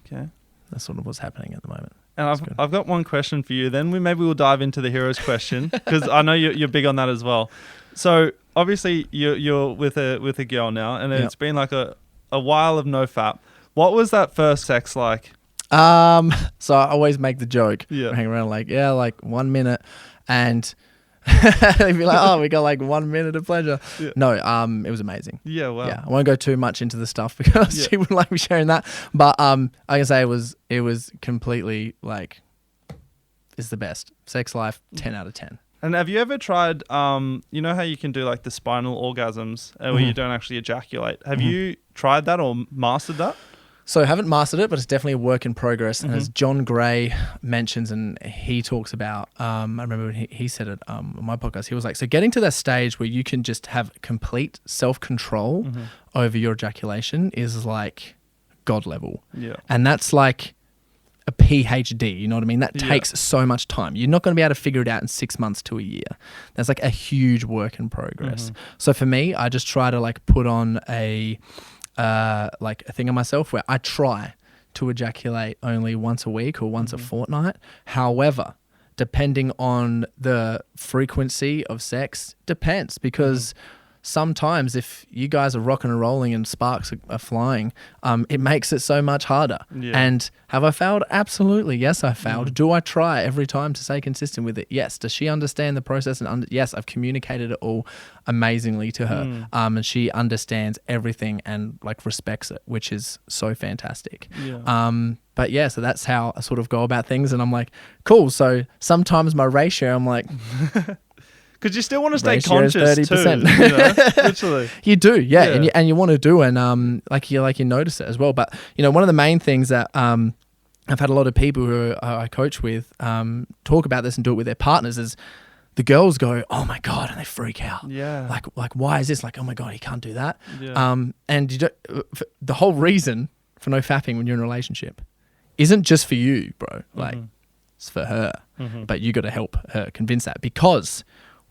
[SPEAKER 2] Okay.
[SPEAKER 1] That's sort of what's happening at the moment.
[SPEAKER 2] And I've got one question for you. Then maybe we'll dive into the hero's question, because I know you're big on that as well. So obviously you're with a girl now, and it's been like a while of no fap. What was that first sex like?
[SPEAKER 1] So I always make the joke, hang around like 1 minute, and they'd be like, oh, we got like 1 minute of pleasure. Yeah. No, it was amazing.
[SPEAKER 2] Yeah, wow.
[SPEAKER 1] Yeah, I won't go too much into the stuff because she wouldn't like me sharing that. But I can say it was completely like, it's the best. Sex life, 10 out of 10.
[SPEAKER 2] And have you ever tried, you know how you can do like the spinal orgasms where you don't actually ejaculate? Have you tried that or mastered that?
[SPEAKER 1] So I haven't mastered it, but it's definitely a work in progress. And as John Gray mentions, and he talks about, I remember when he said it on my podcast, he was like, so getting to that stage where you can just have complete self-control over your ejaculation is like God level. Yeah. And that's like a PhD, you know what I mean? That takes so much time. You're not going to be able to figure it out in 6 months to a year. That's like a huge work in progress. So for me, I just try to like put on a thing on myself where I try to ejaculate only once a week or once a fortnight. However, depending on the frequency of sex, depends, because sometimes if you guys are rocking and rolling and sparks are flying, it makes it so much harder. Yeah. And have I failed? Absolutely. Yes, I failed. Do I try every time to stay consistent with it? Yes. Does she understand the process? And yes, I've communicated it all amazingly to her. And she understands everything and like respects it, which is so fantastic. Yeah. But yeah, so that's how I sort of go about things. And I'm like, cool. So sometimes my ratio, I'm like...
[SPEAKER 2] Because you still want to stay conscious 30%. Too, you know? Literally.
[SPEAKER 1] You do, yeah. And you want to do, and like you notice it as well. But you know, one of the main things that I've had a lot of people who I coach with talk about this and do it with their partners is the girls go, oh my God, and they freak out. Yeah. Like why is this? Like, oh my God, he can't do that. Yeah. And you don't, the whole reason for no fapping when you're in a relationship isn't just for you, bro. Like it's for her. But you got to help her convince that, because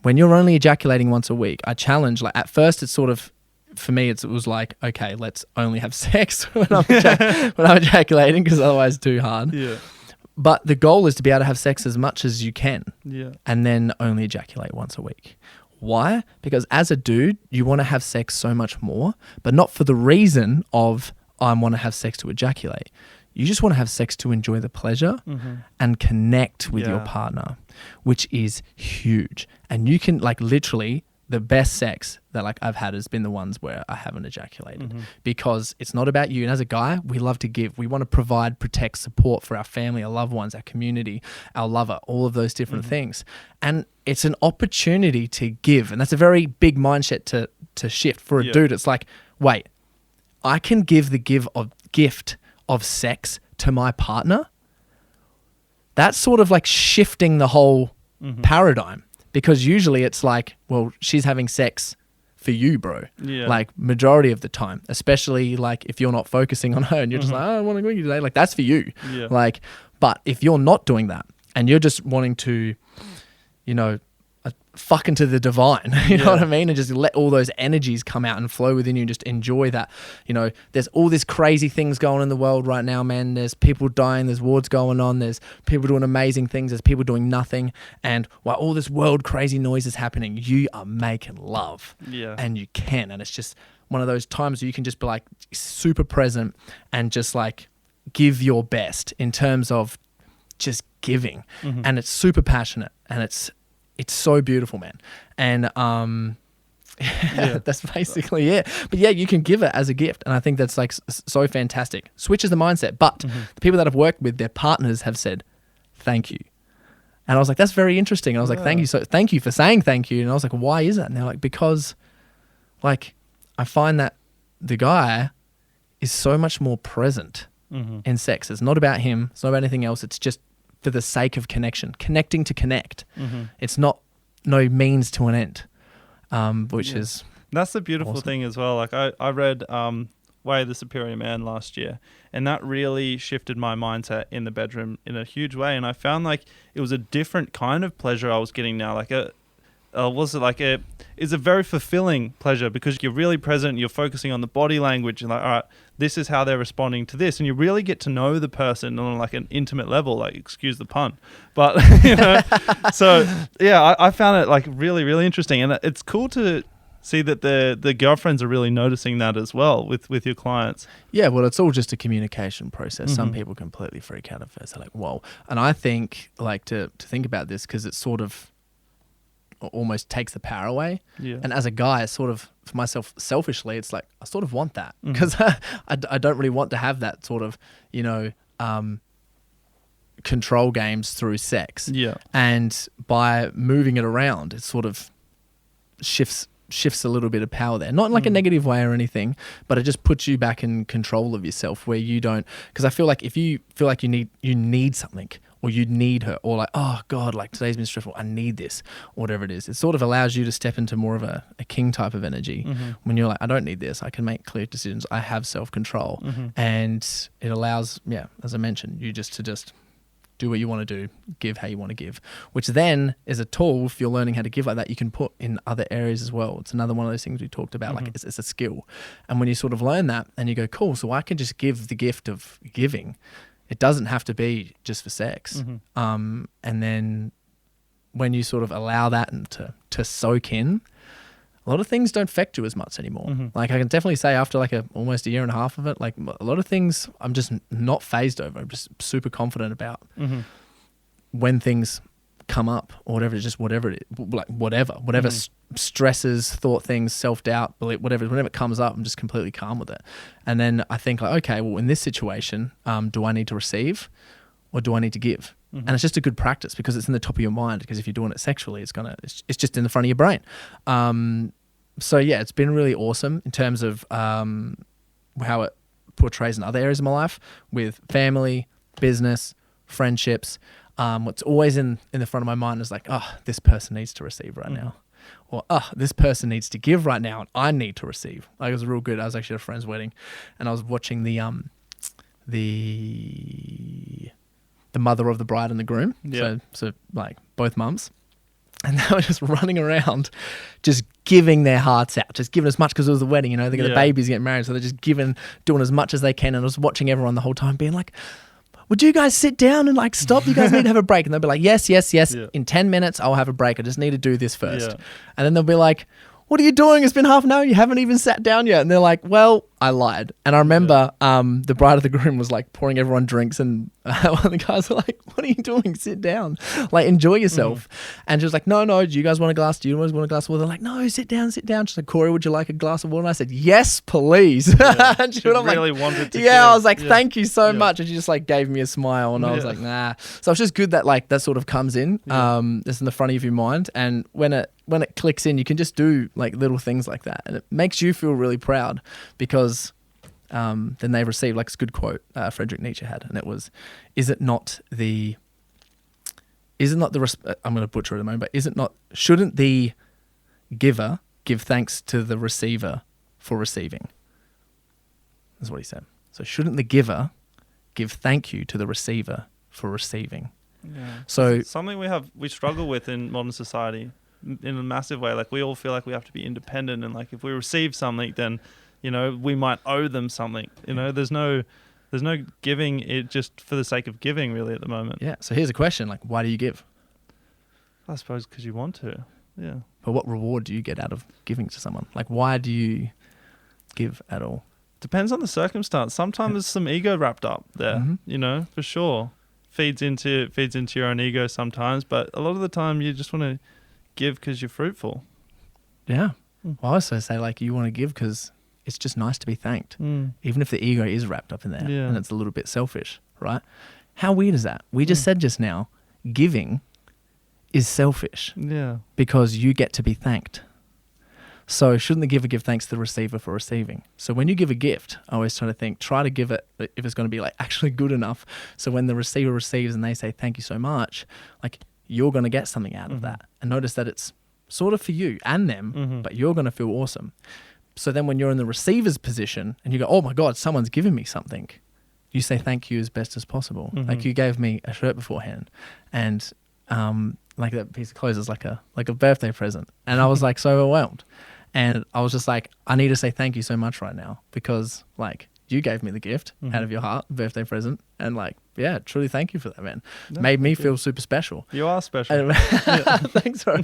[SPEAKER 1] when you're only ejaculating once a week, I challenge, like at first it's sort of, for me, it was like, okay, let's only have sex when I'm ejaculating, because otherwise it's too hard. Yeah. But the goal is to be able to have sex as much as you can, and then only ejaculate once a week. Why? Because as a dude, you want to have sex so much more, but not for the reason of, I want to have sex to ejaculate. You just want to have sex to enjoy the pleasure and connect with your partner, which is huge. And you can, like, literally, the best sex that like I've had has been the ones where I haven't ejaculated, because it's not about you. And as a guy, we love to give. We want to provide, protect, support for our family, our loved ones, our community, our lover, all of those different things. And it's an opportunity to give. And that's a very big mindset to shift for a dude. It's like, wait, I can give the gift of sex to my partner. That's sort of like shifting the whole paradigm, because usually it's like, well, she's having sex for you, bro. Yeah. Like majority of the time, especially like if you're not focusing on her and you're just like, oh, I want to go you today. Like that's for you. Yeah. Like, but if you're not doing that and you're just wanting to, you know, fucking to the divine, you know what I mean? And just let all those energies come out and flow within you and just enjoy that. You know, there's all these crazy things going on in the world right now, man. There's people dying, there's wars going on, there's people doing amazing things, there's people doing nothing. And while all this world crazy noise is happening, you are making love.
[SPEAKER 2] Yeah.
[SPEAKER 1] And you can. And it's just one of those times where you can just be like super present and just like give your best in terms of just giving. And it's super passionate and it's so beautiful, man. And that's basically it. But yeah, you can give it as a gift. And I think that's like so fantastic. Switches the mindset. But the people that I've worked with, their partners have said, thank you. And I was like, that's very interesting. And I was like, thank you. So thank you for saying thank you. And I was like, why is that? And they're like, because like I find that the guy is so much more present in sex. It's not about him. It's not about anything else. It's just for the sake of connection, connecting to connect. It's not no means to an end, which is
[SPEAKER 2] that's the beautiful
[SPEAKER 1] awesome
[SPEAKER 2] thing as well. Like I read Way of the Superior Man last year, and that really shifted my mindset in the bedroom in a huge way. And I found like it was a different kind of pleasure I was getting now. Like it's a very fulfilling pleasure because you're really present, you're focusing on the body language and like, all right, this is how they're responding to this. And you really get to know the person on like an intimate level, like excuse the pun. But, you know, so yeah, I found it like really, really interesting. And it's cool to see that the girlfriends are really noticing that as well with your clients.
[SPEAKER 1] Yeah, well, it's all just a communication process. Some people completely freak out at first. They're like, whoa. And I think like to think about this because it's sort of almost takes the power away. And as a guy, sort of for myself selfishly, it's like I sort of want that because I don't really want to have that sort of, you know, control games through sex. And by moving it around, it sort of shifts a little bit of power there, not in like a negative way or anything, but it just puts you back in control of yourself where you don't, because I feel like if you feel like you need something or you need her or like, oh God, like today's been stressful, I need this or whatever it is, it sort of allows you to step into more of a king type of energy when you're like, I don't need this, I can make clear decisions, I have self-control. And it allows, as I mentioned, you just do what you want to do, give how you want to give, which then is a tool if you're learning how to give like that you can put in other areas as well. It's another one of those things we talked about, like it's a skill. And when you sort of learn that and you go, cool, so I can just give the gift of giving. It doesn't have to be just for sex. And then when you sort of allow that and to soak in, a lot of things don't affect you as much anymore. Like I can definitely say after like almost a year and a half of it, like a lot of things I'm just not phased over. I'm just super confident about when things come up or whatever, just whatever it is, like whatever stresses, thought things, self-doubt, belief, whenever it comes up, I'm just completely calm with it. And then I think like, okay, well in this situation, do I need to receive or do I need to give? And it's just a good practice because it's in the top of your mind, because if you're doing it sexually, it's just in the front of your brain. So yeah, it's been really awesome in terms of how it portrays in other areas of my life with family, business, friendships. What's always in the front of my mind is like, oh, this person needs to receive right now. Or, oh, this person needs to give right now and I need to receive. Like it was real good. I was actually at a friend's wedding and I was watching the mother of the bride and the groom. So like both mums. And they were just running around, just giving their hearts out, just giving as much because it was the wedding, you know, the baby's getting married. So they're just doing as much as they can. And I was watching everyone the whole time being like, would you guys sit down and like stop? You guys need to have a break. And they'll be like, yes. In 10 minutes, I'll have a break. I just need to do this first. And then they'll be like, what are you doing? It's been half an hour. You haven't even sat down yet. And they're like, well, I lied. And I remember the bride of the groom was like pouring everyone drinks and one of the guys were like, what are you doing? Sit down. Like, enjoy yourself. And she was like, no, do you guys want a glass? Do you guys want a glass of water? They're like, no, sit down. She's like, Corey, would you like a glass of water? And I said, yes, please. And
[SPEAKER 2] she really wanted to.
[SPEAKER 1] Yeah, I was like, thank you so much. And she just like gave me a smile and I was like, nah. So it's just good that like that sort of comes in, just in the front of your mind. And when it clicks in, you can just do like little things like that. And it makes you feel really proud because then they receive, like, it's a good quote Friedrich Nietzsche had, and it was, I'm going to butcher it in a moment, but shouldn't the giver give thanks to the receiver for receiving? That's what he said. So shouldn't the giver give thank you to the receiver for receiving?
[SPEAKER 2] Yeah.
[SPEAKER 1] So
[SPEAKER 2] something we struggle with in modern society. in a massive way. Like we all feel like we have to be independent, and like if we receive something, then we might owe them something. There's no giving it just for the sake of giving, really, at the moment.
[SPEAKER 1] Yeah. So here's a question: like, why do you give?
[SPEAKER 2] I suppose because you want to. Yeah.
[SPEAKER 1] But what reward do you get out of giving to someone? Like, why do you give at all?
[SPEAKER 2] Depends on the circumstance. Sometimes there's some ego wrapped up there. For sure. Feeds into your own ego sometimes, but a lot of the time you just want to give because you're fruitful.
[SPEAKER 1] Yeah. Well, I also say like you want to give because it's just nice to be thanked, even if the ego is wrapped up in there and it's a little bit selfish, right? How weird is that? We just said just now, giving is selfish because you get to be thanked. So shouldn't the giver give thanks to the receiver for receiving? So when you give a gift, I always try to give it if it's going to be like actually good enough. So when the receiver receives and they say thank you so much, like you're going to get something out of that. And notice that it's sort of for you and them, but you're going to feel awesome. So then when you're in the receiver's position and you go, oh my God, someone's given me something, you say thank you as best as possible. Like you gave me a shirt beforehand and like that piece of clothes is like a birthday present. And I was like so overwhelmed. And I was just like, I need to say thank you so much right now because like you gave me the gift out of your heart, birthday present. And like, yeah, truly thank you for that, man. Made me feel super special.
[SPEAKER 2] You are special.
[SPEAKER 1] Thanks, bro.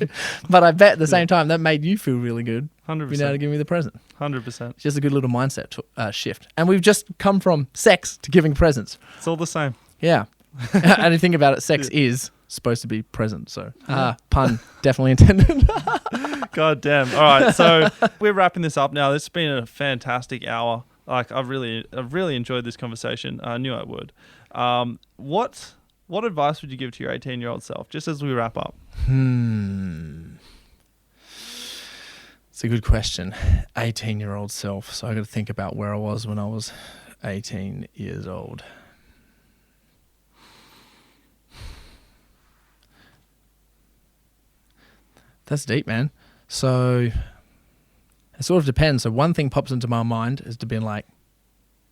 [SPEAKER 1] But I bet at the same time that made you feel really good.
[SPEAKER 2] 100%.
[SPEAKER 1] Being able to give me the present.
[SPEAKER 2] 100%.
[SPEAKER 1] It's just a good little mindset shift. And we've just come from sex to giving presents.
[SPEAKER 2] It's all the same.
[SPEAKER 1] Yeah. And you think about it, sex is supposed to be present. So pun definitely intended.
[SPEAKER 2] God damn. All right. So we're wrapping this up now. This has been a fantastic hour. Like I've really enjoyed this conversation. I knew I would. What advice would you give to your 18-year-old self just as we wrap up?
[SPEAKER 1] It's a good question. 18-year-old self. So I got to think about where I was when I was 18 years old. That's deep, man. So it sort of depends. So one thing pops into my mind is to be like,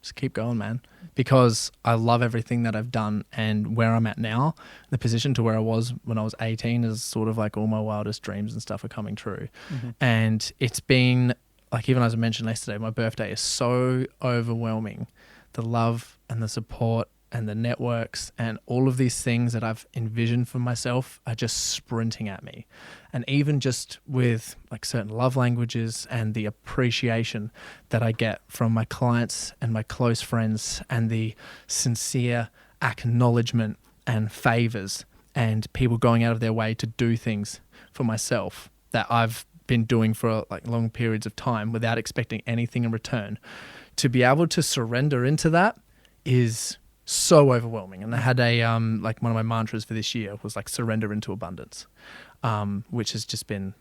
[SPEAKER 1] just keep going, man. Because I love everything that I've done and where I'm at now, the position to where I was when I was 18 is sort of like all my wildest dreams and stuff are coming true. And it's been, like even as I mentioned yesterday, my birthday is so overwhelming. The love and the support and the networks and all of these things that I've envisioned for myself are just sprinting at me. And even just with like certain love languages and the appreciation that I get from my clients and my close friends and the sincere acknowledgement and favors and people going out of their way to do things for myself that I've been doing for like long periods of time without expecting anything in return. To be able to surrender into that is so overwhelming. And I had a like one of my mantras for this year was like surrender into abundance, which has just been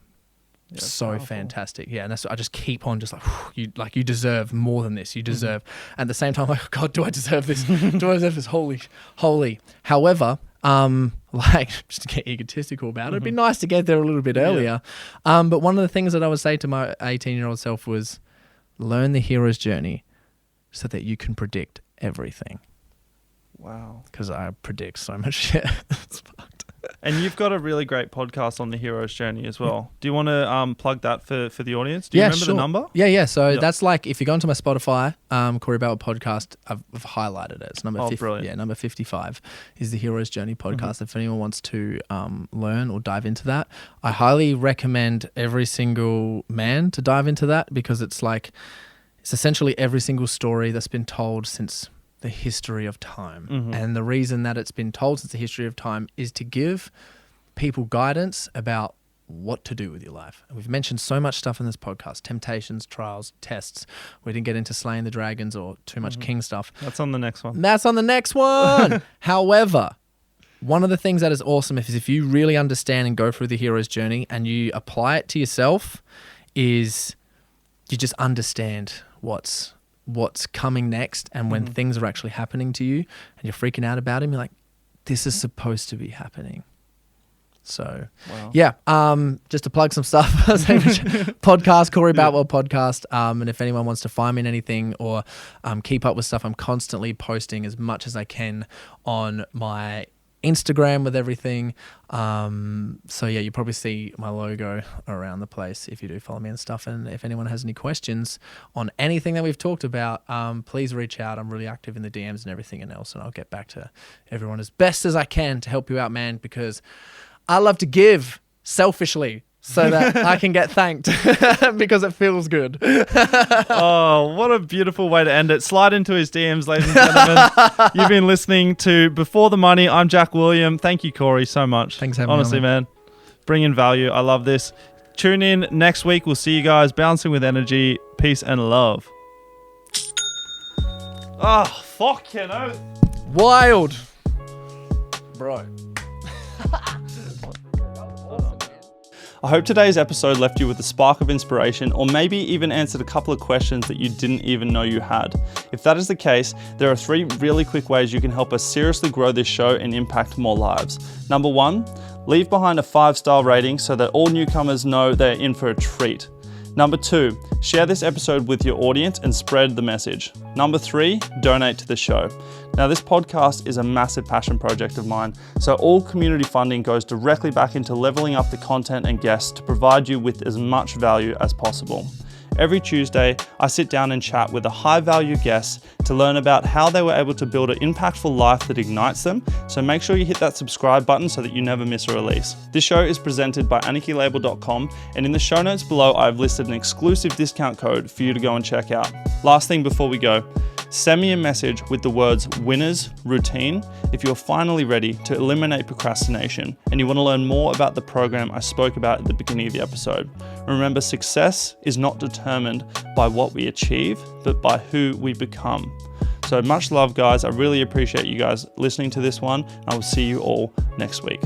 [SPEAKER 1] so powerful. Fantastic. Yeah, and that's I just keep on just like you deserve more than this. You deserve. At the same time, like, God, do I deserve this? Do I deserve this? Holy. However, like just to get egotistical about it, it'd be nice to get there a little bit earlier. But one of the things that I would say to my 18-year-old self was learn the hero's journey so that you can predict everything.
[SPEAKER 2] Wow.
[SPEAKER 1] Because I predict so much shit. It's fucked.
[SPEAKER 2] And you've got a really great podcast on the hero's journey as well. Do you want to plug that for the audience? Do you remember the number?
[SPEAKER 1] Yeah. So that's like, if you go into my Spotify, Corey Boutwell Podcast, I've highlighted it. It's number 50.
[SPEAKER 2] Brilliant.
[SPEAKER 1] Yeah, number 55 is the Hero's Journey podcast. If anyone wants to learn or dive into that, I highly recommend every single man to dive into that because it's essentially every single story that's been told since the history of time. And the reason that it's been told since the history of time is to give people guidance about what to do with your life. And we've mentioned so much stuff in this podcast: temptations, trials, tests. We didn't get into slaying the dragons or too much king stuff.
[SPEAKER 2] That's on the next one.
[SPEAKER 1] However, one of the things that is awesome is if you really understand and go through the hero's journey and you apply it to yourself, is you just understand what's coming next, and when things are actually happening to you and you're freaking out about them, you're like, this is supposed to be happening. So just to plug some stuff, podcast, Corey Boutwell Podcast. And if anyone wants to find me in anything or keep up with stuff, I'm constantly posting as much as I can on my Instagram with everything. So yeah, you probably see my logo around the place if you do follow me and stuff. And if anyone has any questions on anything that we've talked about, please reach out. I'm really active in the DMs and everything else, and I'll get back to everyone as best as I can to help you out, man, because I love to give selfishly so that I can get thanked because it feels good.
[SPEAKER 2] Oh, what a beautiful way to end it. Slide into his DMs, ladies and gentlemen. You've been listening to Before the Money. I'm Jack William. Thank you, Corey, so much.
[SPEAKER 1] Thanks for having me on,
[SPEAKER 2] honestly, man. Bringing value. I love this. Tune in next week. We'll see you guys. Bouncing with energy. Peace and love. Oh, fuck, you know.
[SPEAKER 1] Wild. Bro.
[SPEAKER 2] I hope today's episode left you with a spark of inspiration, or maybe even answered a couple of questions that you didn't even know you had. If that is the case, there are 3 really quick ways you can help us seriously grow this show and impact more lives. Number 1, leave behind a 5-star rating so that all newcomers know they're in for a treat. Number 2, share this episode with your audience and spread the message. Number 3, donate to the show. Now, this podcast is a massive passion project of mine, so all community funding goes directly back into leveling up the content and guests to provide you with as much value as possible. Every Tuesday, I sit down and chat with a high-value guest to learn about how they were able to build an impactful life that ignites them, so make sure you hit that subscribe button so that you never miss a release. This show is presented by AnikiLabel.com, and in the show notes below, I've listed an exclusive discount code for you to go and check out. Last thing before we go, send me a message with the words winners routine if you're finally ready to eliminate procrastination and you want to learn more about the program I spoke about at the beginning of the episode. Remember, success is not determined by what we achieve, but by who we become. So much love, guys. I really appreciate you guys listening to this one. I will see you all next week.